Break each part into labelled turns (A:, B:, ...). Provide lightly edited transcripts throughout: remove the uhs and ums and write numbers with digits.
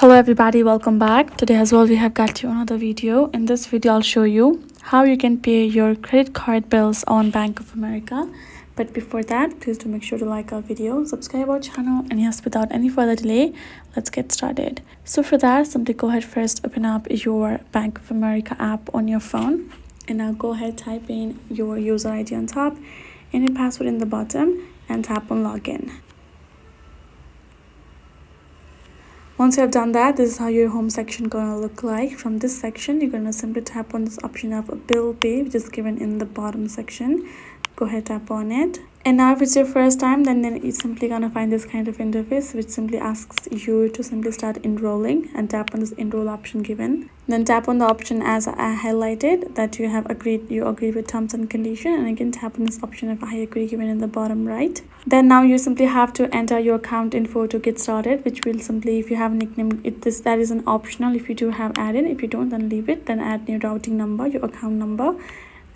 A: Hello everybody, welcome back. Today as well we have got you another video. In this video I'll show you how you can pay your credit card bills on Bank of America. But before that, please do make sure to like our video, subscribe our channel, and yes, without any further delay, let's get started. So for that, simply go ahead first, open up your Bank of America app on your phone, and now go ahead, type in your user ID on top and your password in the bottom and tap on login. Once you have done that, this is how your home section gonna look like. From this section, you're gonna simply tap on this option of bill pay, which is given in the bottom section. Go ahead, tap on it. And now if it's your first time, then you're simply gonna find this kind of interface, which simply asks you to simply start enrolling, and tap on this enroll option given. Then tap on the option as I highlighted that you agree with terms and condition, and again tap on this option of I agree given in the bottom right. Then now you simply have to enter your account info to get started, which will simply, if you have a nickname, that is an optional. If you do have, add it. If you don't, then leave it. Then add your routing number, your account number,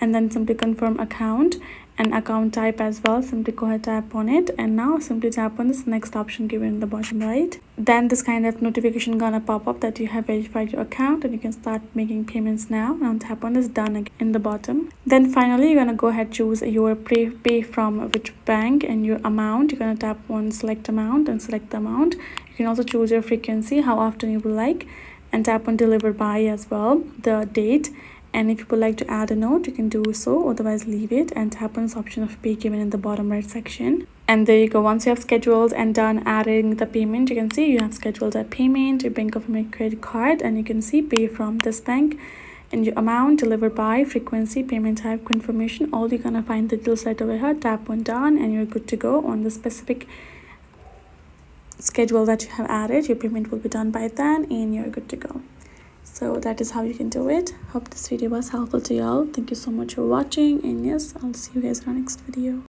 A: and then simply confirm account and account type as well. Simply go ahead, tap on it, and now simply tap on this next option given in the bottom right. Then this kind of notification gonna pop up that you have verified your account and you can start making payments now. Now tap on this done again in the bottom. Then finally you're gonna go ahead, choose your pay from which bank and your amount. You're gonna tap on select amount and select the amount. You can also choose your frequency, how often you would like, and tap on deliver by as well, the date. And if you would like to add a note, you can do so, otherwise leave it, and tap on this option of pay given in the bottom right section. And there you go. Once you have scheduled and done adding the payment, you can see you have scheduled that payment, your Bank of America credit card, and you can see pay from this bank and your amount, delivered by, frequency, payment type, confirmation. All you're gonna find the details right over here. Tap on done and you're good to go on the specific schedule that you have added. Your payment will be done by then and you're good to go. So that is how you can do it. Hope this video was helpful to y'all. Thank you so much for watching, and yes, I'll see you guys in our next video.